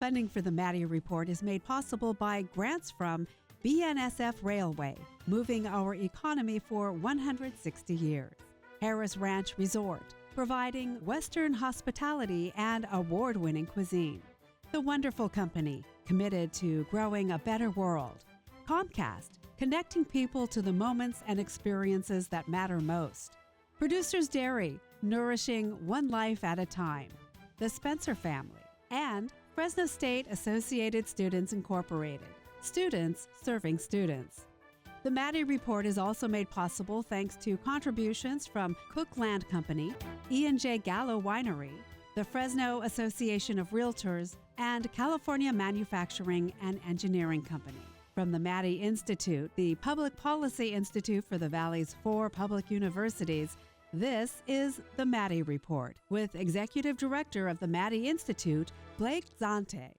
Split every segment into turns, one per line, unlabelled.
Funding for the Maddy Report is made possible by grants from BNSF Railway, moving our economy for 160 years. Harris Ranch Resort, providing Western hospitality and award-winning cuisine. The Wonderful Company, committed to growing a better world. Comcast, connecting people to the moments and experiences that matter most. Producers Dairy, nourishing one life at a time. The Spencer Family. And Fresno State Associated Students Incorporated, students serving students. The Maddy Report is also made possible thanks to contributions from Cook Land Company, E&J Gallo Winery, the Fresno Association of Realtors, and California Manufacturing and Engineering Company. From the Maddy Institute, the Public Policy Institute for the Valley's 4 public universities, this is the Maddy Report with Executive Director of the Maddy Institute, Blake Zante.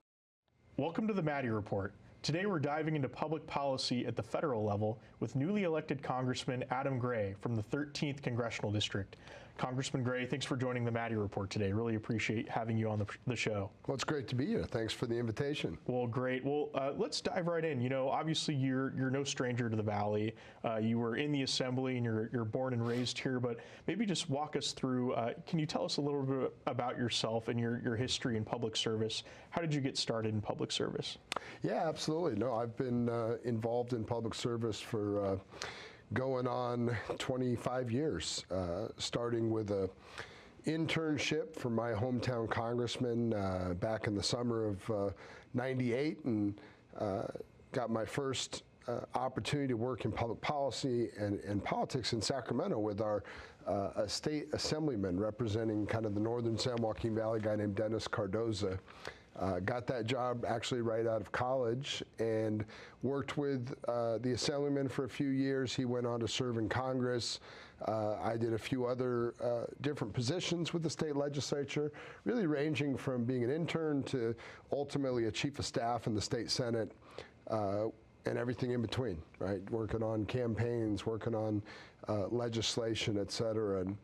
Welcome to the Maddy Report. Today we're diving into public policy at the federal level with newly elected Congressman Adam Gray from the 13th Congressional District. Congressman Gray, thanks for joining the Maddy Report today. Really appreciate having you on the show.
Well, it's great to be here. Thanks for the invitation.
Well, great. Well, let's dive right in. You know, obviously you're no stranger to the Valley. You were in the Assembly and you're born and raised here, but maybe just walk us through, can you tell us a little bit about yourself and your history in public service? How did you get started in public service?
Yeah, absolutely. No, I've been involved in public service for going on 25 years, starting with a internship for my hometown congressman back in the summer of '98, and got my first opportunity to work in public policy and politics in Sacramento with our a state assemblyman representing kind of the northern San Joaquin Valley, guy named Dennis Cardoza. Got that job actually right out of college and worked with the assemblyman for a few years. He went on to serve in Congress. I did a few other different positions with the state legislature, really ranging from being an intern to ultimately a chief of staff in the state Senate, and everything in between, right? Working on campaigns, working on legislation, et cetera. And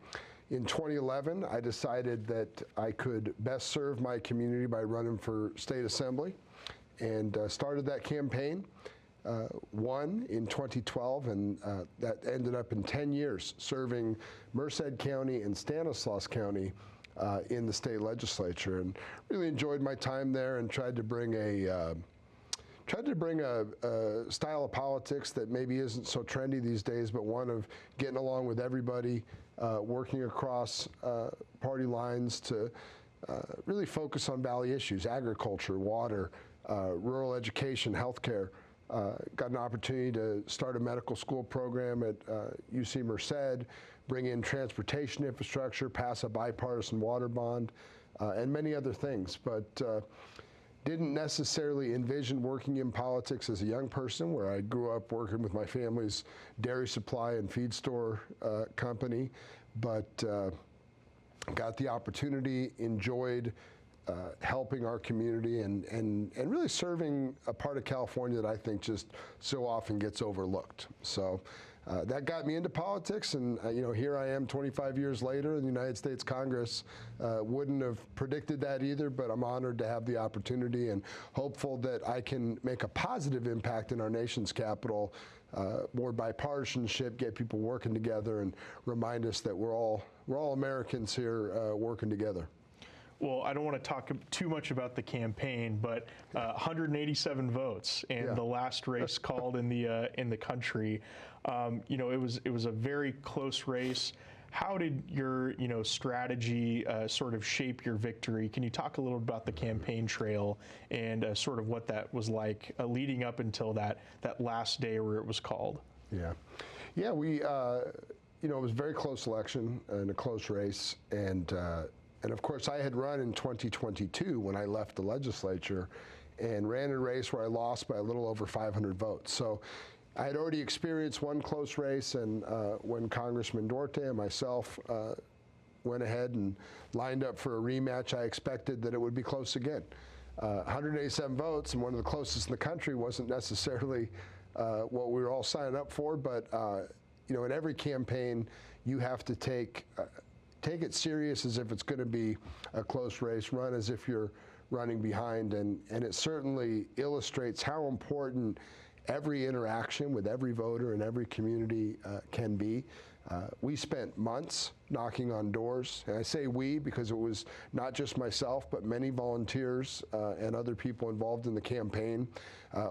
in 2011, I decided that I could best serve my community by running for state assembly, and started that campaign. Won in 2012, and that ended up in 10 years serving Merced County and Stanislaus County in the state legislature, and really enjoyed my time there and tried to bring a style of politics that maybe isn't so trendy these days, but one of getting along with everybody, working across party lines to really focus on Valley issues, agriculture, water, rural education, healthcare. Got an opportunity to start a medical school program at UC Merced, bring in transportation infrastructure, pass a bipartisan water bond, and many other things. But didn't necessarily envision working in politics as a young person, where I grew up working with my family's dairy supply and feed store company, but got the opportunity, enjoyed helping our community and really serving a part of California that I think just so often gets overlooked. So that got me into politics, and you know, here I am 25 years later in the United States Congress. Wouldn't have predicted that either, but I'm honored to have the opportunity and hopeful that I can make a positive impact in our nation's capital, more bipartisanship, get people working together, and remind us that we're all Americans here working together.
Well, I don't want to talk too much about the campaign, but 187 votes and the last race called in the country. You know, it was a very close race. How did your strategy sort of shape your victory? Can you talk a little about the campaign trail and sort of what that was like leading up until that last day where it was called?
Yeah, we it was a very close election and a close race, and of course, I had run in 2022 when I left the legislature and ran a race where I lost by a little over 500 votes. So I had already experienced one close race, and when Congressman Duarte and myself went ahead and lined up for a rematch, I expected that it would be close again. 187 votes, and one of the closest in the country, wasn't necessarily what we were all signing up for, but in every campaign, you have to take it serious as if it's going to be a close race, run as if you're running behind, and it certainly illustrates how important every interaction with every voter in every community can be. We spent months knocking on doors, and I say we because it was not just myself, but many volunteers and other people involved in the campaign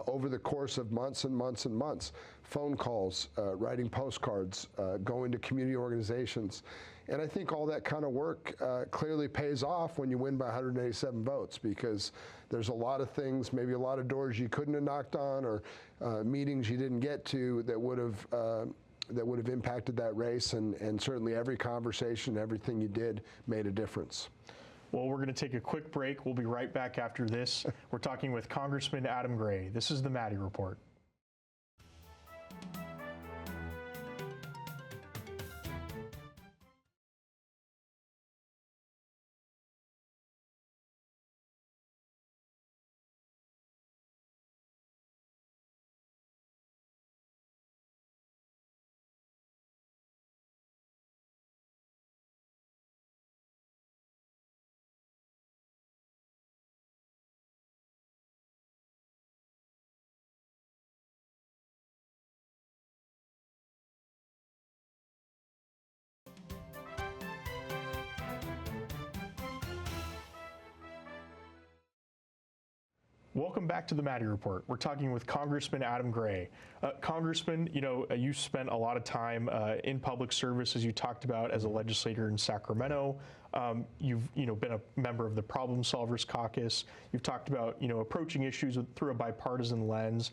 over the course of months and months and months. Phone calls, writing postcards, going to community organizations. And I think all that kind of work clearly pays off when you win by 187 votes, because there's a lot of things, maybe a lot of doors you couldn't have knocked on, or meetings you didn't get to that would have impacted that race, and certainly every conversation, everything you did made a difference.
Well, we're going to take a quick break. We'll be right back after this. We're talking with Congressman Adam Gray. This is the Maddy Report. Welcome back to the Maddy Report. We're talking with Congressman Adam Gray. Congressman, you spent a lot of time in public service, as you talked about, as a legislator in Sacramento. You've been a member of the Problem Solvers Caucus. You've talked about approaching issues through a bipartisan lens.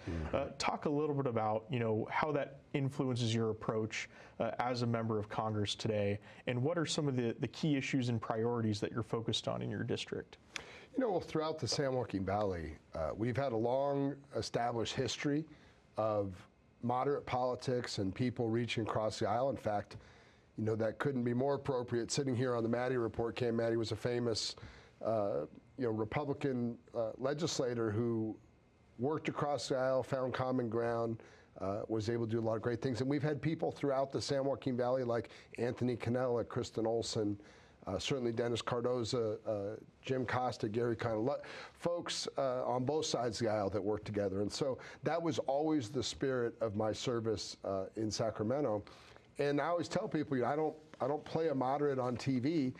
Talk a little bit about how that influences your approach as a member of Congress today, and what are some of the key issues and priorities that you're focused on in your district?
Well, throughout the San Joaquin Valley, we've had a long established history of moderate politics and people reaching across the aisle. In fact, that couldn't be more appropriate. Sitting here on the Maddy Report, Maddy was a famous, Republican legislator who worked across the aisle, found common ground, was able to do a lot of great things. And we've had people throughout the San Joaquin Valley like Anthony Cannella, Kristen Olson, certainly Dennis Cardoza, Jim Costa, Gary Conn, folks on both sides of the aisle that work together. And so that was always the spirit of my service in Sacramento. And I always tell people, I don't play a moderate on TV.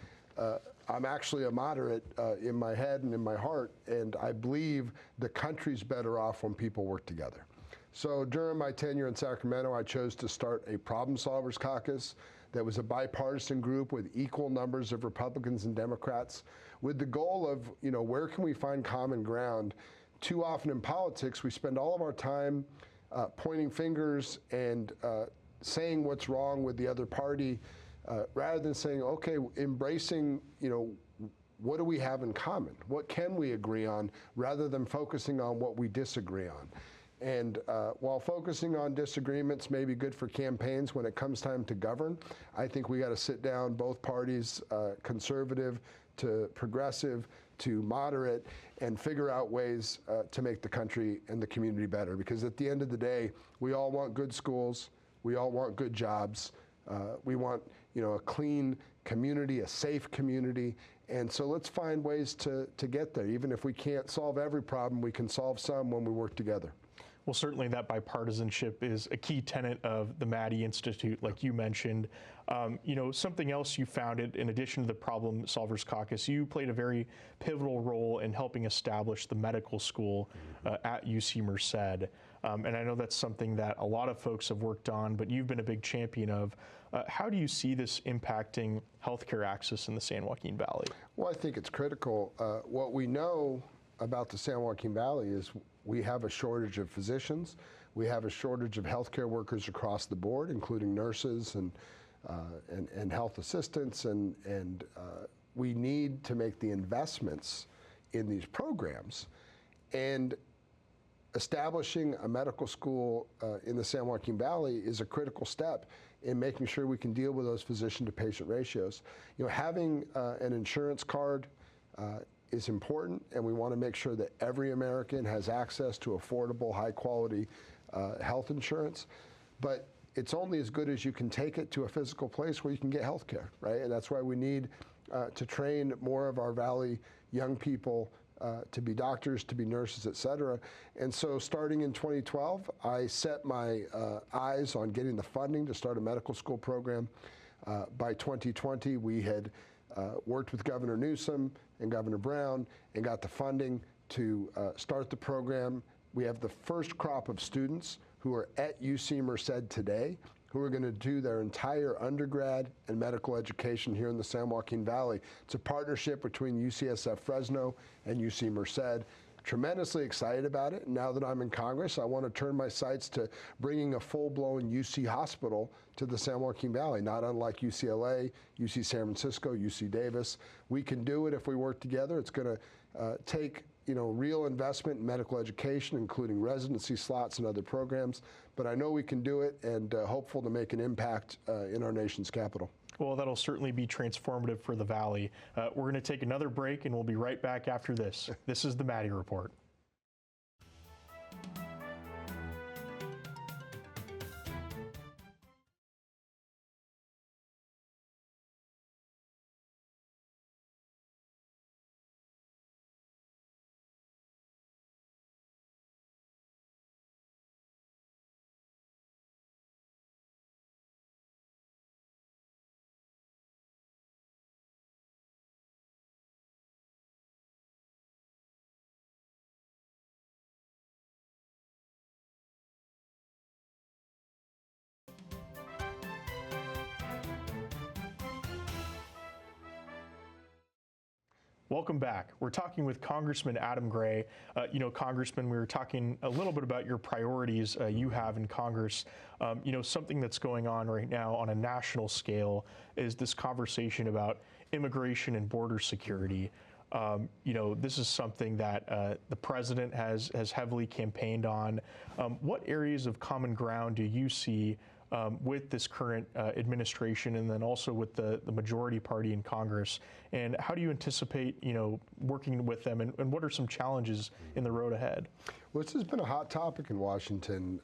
I'm actually a moderate in my head and in my heart, and I believe the country's better off when people work together. So during my tenure in Sacramento, I chose to start a Problem Solvers Caucus that was a bipartisan group with equal numbers of Republicans and Democrats, with the goal of, where can we find common ground? Too often in politics, we spend all of our time pointing fingers and saying what's wrong with the other party, rather than saying, okay, embracing, what do we have in common? What can we agree on, rather than focusing on what we disagree on? And while focusing on disagreements may be good for campaigns, when it comes time to govern, I think we got to sit down, both parties, conservative to progressive to moderate, and figure out ways to make the country and the community better. Because at the end of the day, we all want good schools, we all want good jobs, we want a clean community, a safe community. And so let's find ways to get there. Even if we can't solve every problem, we can solve some when we work together.
Well, certainly that bipartisanship is a key tenet of the Maddy Institute, like you mentioned. Something else you founded, in addition to the Problem Solvers Caucus, you played a very pivotal role in helping establish the medical school at UC Merced. And I know that's something that a lot of folks have worked on, but you've been a big champion of. How do you see this impacting healthcare access in the San Joaquin Valley?
Well, I think it's critical. What we know about the San Joaquin Valley is we have a shortage of physicians. We have a shortage of healthcare workers across the board, including nurses and health assistants, and we need to make the investments in these programs. And establishing a medical school in the San Joaquin Valley is a critical step in making sure we can deal with those physician-to-patient ratios. Having an insurance card is important, and we want to make sure that every American has access to affordable, high-quality health insurance. But it's only as good as you can take it to a physical place where you can get health care, right? And that's why we need to train more of our Valley young people to be doctors, to be nurses, et cetera. And so starting in 2012, I set my eyes on getting the funding to start a medical school program. By 2020, we had worked with Governor Newsom and Governor Brown and got the funding to start the program. We have the first crop of students who are at UC Merced today, who are going to do their entire undergrad and medical education here in the San Joaquin Valley. It's a partnership between UCSF Fresno and UC Merced. Tremendously excited about it. Now that I'm in Congress, I want to turn my sights to bringing a full-blown UC hospital to the San Joaquin Valley, not unlike UCLA, UC San Francisco, UC Davis. We can do it if we work together. It's going to take real investment in medical education, including residency slots and other programs. But I know we can do it, and hopeful to make an impact in our nation's capital.
Well, that'll certainly be transformative for the Valley. We're going to take another break, and we'll be right back after this. This is the Maddy Report. Welcome back. We're talking with Congressman Adam Gray. Congressman, we were talking a little bit about your priorities you have in Congress. Something that's going on right now on a national scale is this conversation about immigration and border security. This is something that the president has heavily campaigned on. What areas of common ground do you see with this current administration, and then also with the majority party in Congress? And how do you anticipate, working with them, and what are some challenges in the road ahead?
Well, this has been a hot topic in Washington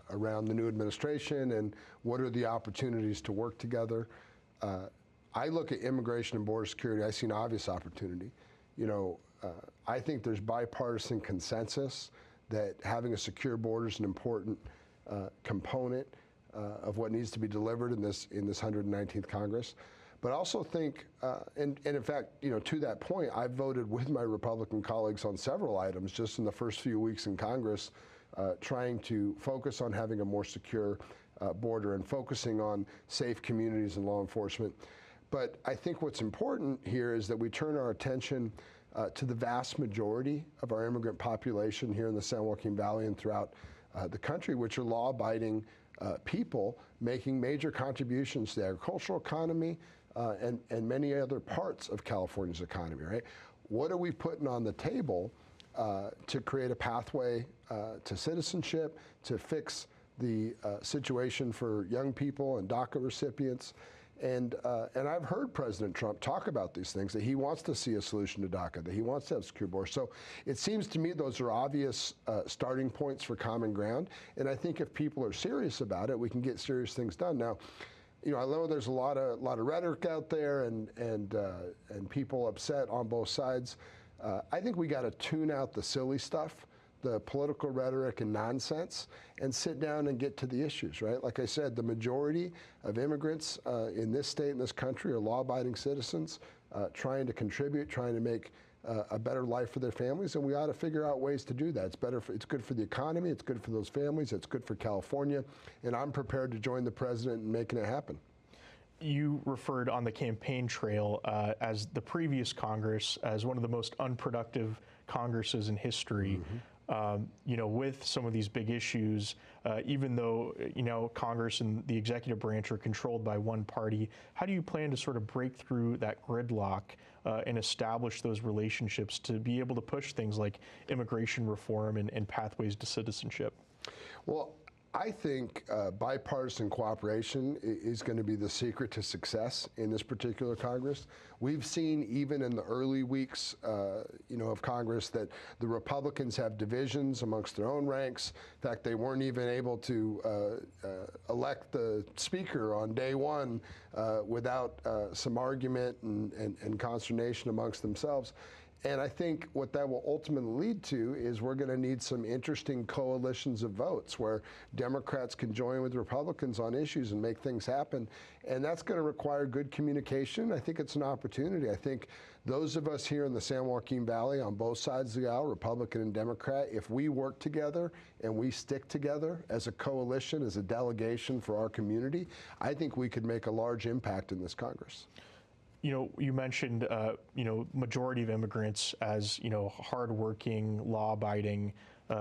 around the new administration and what are the opportunities to work together. I look at immigration and border security, I see an obvious opportunity. I think there's bipartisan consensus that having a secure border is an important component of what needs to be delivered in this 119th Congress. But I also think, and in fact, to that point, I've voted with my Republican colleagues on several items just in the first few weeks in Congress, trying to focus on having a more secure border and focusing on safe communities and law enforcement. But I think what's important here is that we turn our attention to the vast majority of our immigrant population here in the San Joaquin Valley and throughout the country, which are law-abiding people making major contributions to the agricultural economy and many other parts of California's economy, right? What are we putting on the table to create a pathway to citizenship, to fix the situation for young people and DACA recipients? And I've heard President Trump talk about these things, that he wants to see a solution to DACA, that he wants to have secure borders. So it seems to me those are obvious starting points for common ground. And I think if people are serious about it, we can get serious things done. Now, I know there's a lot of rhetoric out there and people upset on both sides. I think we got to tune out the silly stuff, the political rhetoric and nonsense, and sit down and get to the issues, right? Like I said, the majority of immigrants in this state and this country are law-abiding citizens trying to contribute, trying to make a better life for their families, and we ought to figure out ways to do that. It's good for the economy, it's good for those families, it's good for California, and I'm prepared to join the president in making it happen.
You referred on the campaign trail as the previous Congress as one of the most unproductive Congresses in history. With some of these big issues, even though, Congress and the executive branch are controlled by one party, how do you plan to sort of break through that gridlock and establish those relationships to be able to push things like immigration reform and pathways to citizenship? Well,
I think bipartisan cooperation is going to be the secret to success in this particular Congress. We've seen even in the early weeks, of Congress that the Republicans have divisions amongst their own ranks. In fact, they weren't even able to elect the speaker on day one without some argument and consternation amongst themselves. And I think what that will ultimately lead to is we're going to need some interesting coalitions of votes where Democrats can join with Republicans on issues and make things happen. And that's going to require good communication. I think it's an opportunity. I think those of us here in the San Joaquin Valley on both sides of the aisle, Republican and Democrat, if we work together and we stick together as a coalition, as a delegation for our community, I think we could make a large impact in this Congress.
You know, you mentioned, majority of immigrants as, hardworking, law-abiding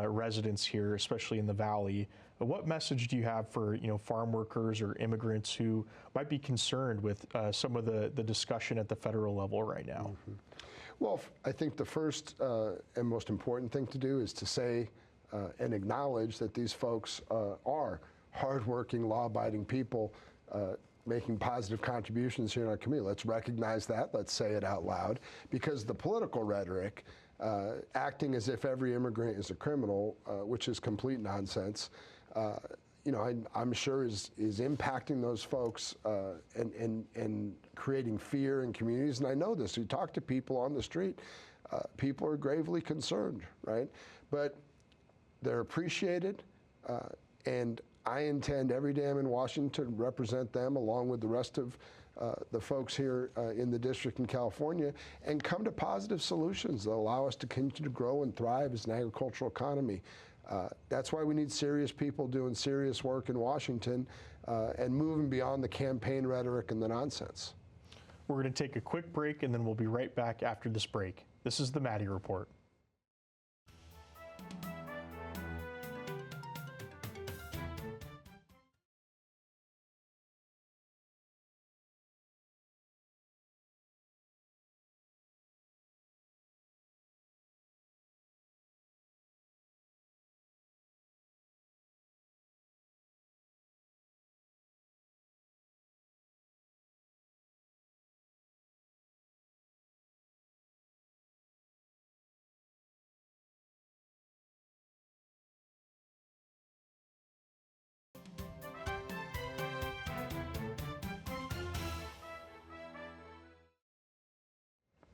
residents here, especially in the Valley. What message do you have for, farm workers or immigrants who might be concerned with some of the discussion at the federal level right now?
Mm-hmm. Well, I think the first and most important thing to do is to say and acknowledge that these folks are hardworking, law-abiding people making positive contributions here in our community. Let's recognize that. Let's say it out loud, because the political rhetoric, acting as if every immigrant is a criminal, which is complete nonsense, I'm sure is impacting those folks and creating fear in communities. And I know this. You talk to people on the street, people are gravely concerned, right? But they're appreciated, and I intend every day I'm in Washington to represent them along with the rest of the folks here in the district in California and come to positive solutions that allow us to continue to grow and thrive as an agricultural economy. That's why we need serious people doing serious work in Washington and moving beyond the campaign rhetoric and the nonsense.
We're going to take a quick break and then we'll be right back after this break. This is the Maddy Report.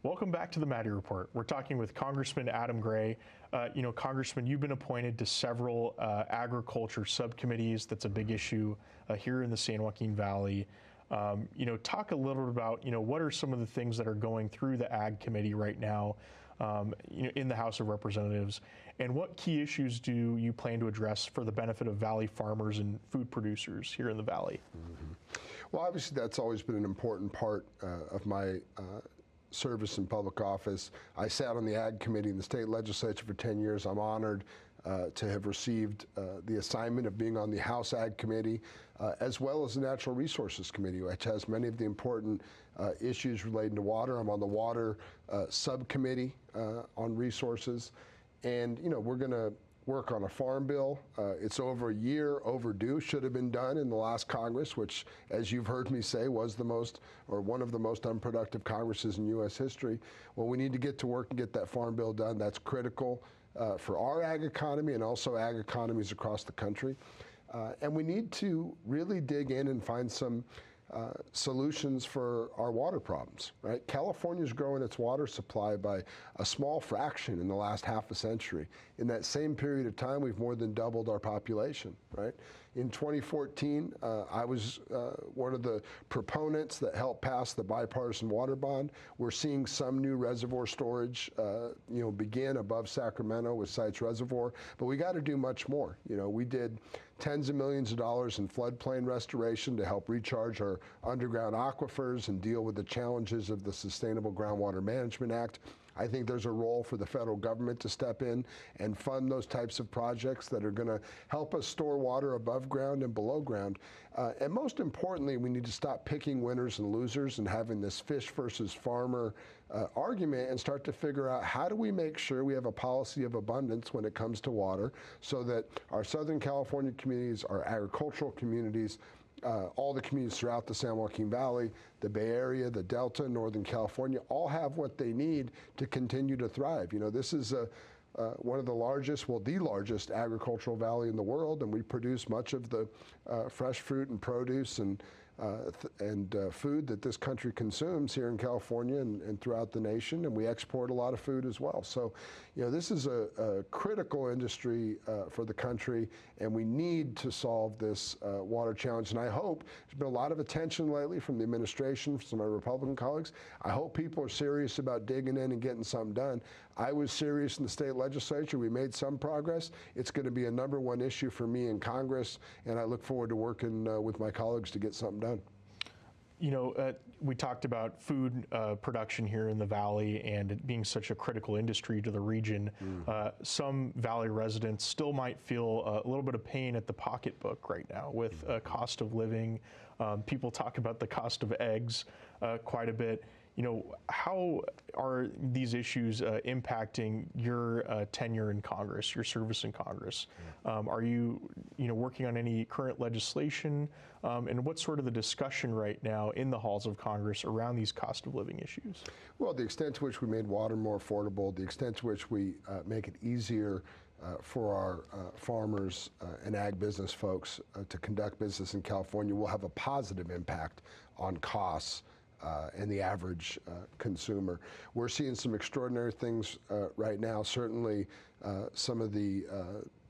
Welcome back to the Maddy Report. We're talking with Congressman Adam Gray. Congressman, you've been appointed to several agriculture subcommittees. That's a big issue here in the San Joaquin Valley. Talk a little bit about, what are some of the things that are going through the Ag Committee right now, in the House of Representatives, and what key issues do you plan to address for the benefit of Valley farmers and food producers here in the Valley?
Mm-hmm. Well, obviously that's always been an important part of my service in public office. I sat on the Ag Committee in the state legislature for 10 years. I'm honored to have received the assignment of being on the House Ag Committee, as well as the Natural Resources Committee, which has many of the important issues relating to water. I'm on the Water Subcommittee on Resources. And, we're going to work on a farm bill. It's over a year overdue, should have been done in the last Congress, which, as you've heard me say, was the most, or one of the most unproductive Congresses in U.S. history. Well, we need to get to work and get that farm bill done. That's critical for our ag economy and also ag economies across the country. And we need to really dig in and find some solutions for our water problems, right? California's growing its water supply by a small fraction in the last half a century. In that same period of time, we've more than doubled our population, right? In 2014, I was one of the proponents that helped pass the bipartisan water bond. We're seeing some new reservoir storage, begin above Sacramento with Sites Reservoir, but we got to do much more. We did tens of millions of dollars in floodplain restoration to help recharge our underground aquifers and deal with the challenges of the Sustainable Groundwater Management Act. I think there's a role for the federal government to step in and fund those types of projects that are going to help us store water above ground and below ground. And most importantly, we need to stop picking winners and losers and having this fish versus farmer argument and start to figure out how do we make sure we have a policy of abundance when it comes to water so that our Southern California communities, our agricultural communities, all the communities throughout the San Joaquin Valley, the Bay Area, the Delta, Northern California, all have what they need to continue to thrive. This is one of the largest, well, the largest agricultural valley in the world, and we produce much of the fresh fruit and produce and food that this country consumes here in California and throughout the nation, and we export a lot of food as well. So, this is a critical industry for the country, and we need to solve this water challenge. And I hope there's been a lot of attention lately from the administration, from my Republican colleagues. I hope people are serious about digging in and getting something done. I was serious in the state legislature. We made some progress. It's going to be a #1 issue for me in Congress, and I look forward to working with my colleagues to get something done.
We talked about food production here in the Valley and it being such a critical industry to the region. Some Valley residents still might feel a little bit of pain at the pocketbook right now with cost of living. People talk about the cost of eggs quite a bit. How are these issues impacting your tenure in Congress, your service in Congress? Are you, working on any current legislation? And what's sort of the discussion right now in the halls of Congress around these cost of living issues?
Well, the extent to which we made water more affordable, the extent to which we make it easier for our farmers and ag business folks to conduct business in California will have a positive impact on costs and the average consumer. We're seeing some extraordinary things right now. Certainly some of the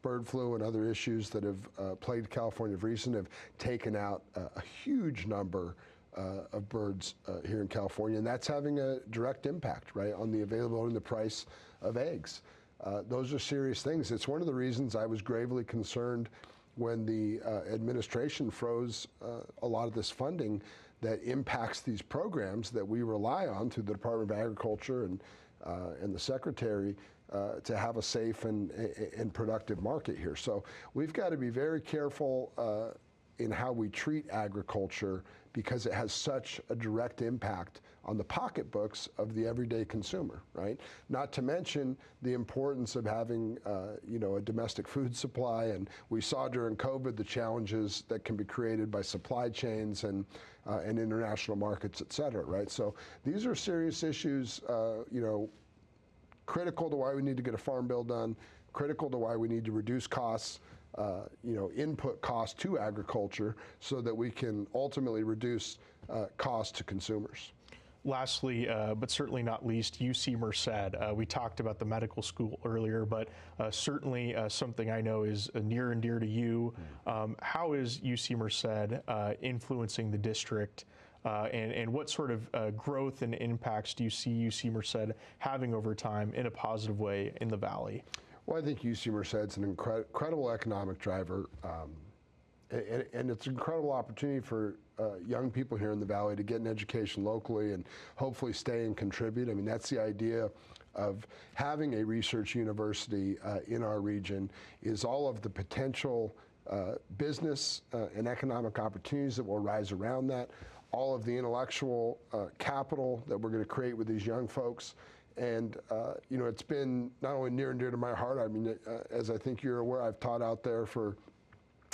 bird flu and other issues that have plagued California of recent have taken out a huge number of birds here in California, and that's having a direct impact, right, on the availability and the price of eggs. Those are serious things. It's one of the reasons I was gravely concerned when the administration froze a lot of this funding that impacts these programs that we rely on through the Department of Agriculture and the Secretary to have a safe and productive market here. So we've got to be very careful in how we treat agriculture because it has such a direct impact on the pocketbooks of the everyday consumer, right? Not to mention the importance of having, a domestic food supply. And we saw during COVID the challenges that can be created by supply chains and international markets, et cetera, right? So these are serious issues, critical to why we need to get a farm bill done, critical to why we need to reduce costs, input costs to agriculture so that we can ultimately reduce costs to consumers.
Lastly, but certainly not least, UC Merced. We talked about the medical school earlier, but certainly something I know is near and dear to you. How is UC Merced influencing the district? And what sort of growth and impacts do you see UC Merced having over time in a positive way in the Valley?
Well, I think UC Merced's an incredible economic driver, and it's an incredible opportunity for young people here in the Valley to get an education locally and hopefully stay and contribute. I mean, that's the idea of having a research university in our region, is all of the potential business and economic opportunities that will rise around that, all of the intellectual capital that we're going to create with these young folks. And, it's been not only near and dear to my heart. I mean, as I think you're aware, I've taught out there for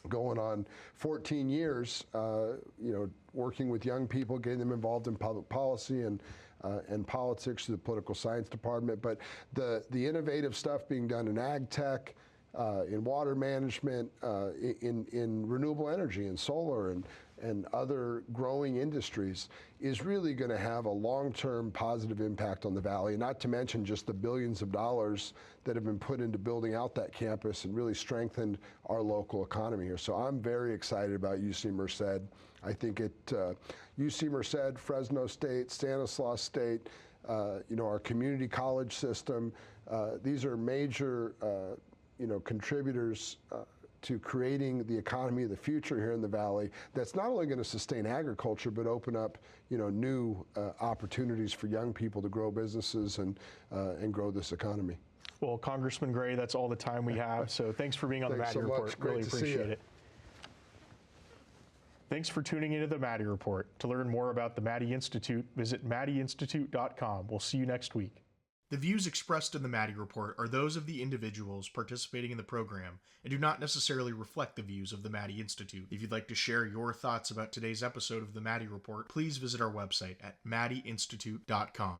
going on 14 years, working with young people, getting them involved in public policy and politics through the political science department. But the innovative stuff being done in ag tech, in water management, in renewable energy and solar and other growing industries is really going to have a long-term positive impact on the Valley, not to mention just the billions of dollars that have been put into building out that campus and really strengthened our local economy here. So I'm very excited about UC Merced. I think UC Merced, Fresno State, Stanislaus State, our community college system, these are major contributors to creating the economy of the future here in the Valley that's not only going to sustain agriculture but open up new opportunities for young people to grow businesses and grow this economy.
Well, Congressman Gray, that's all the time we have, so thanks for being on the Maddy Report. Really appreciate it. Thanks for tuning into the Maddy Report. To learn more about the Maddy Institute, visit maddyinstitute.com. We'll see you next week. The views expressed in the Maddy Report are those of the individuals participating in the program and do not necessarily reflect the views of the Maddy Institute. If you'd like to share your thoughts about today's episode of the Maddy Report, please visit our website at maddyinstitute.com.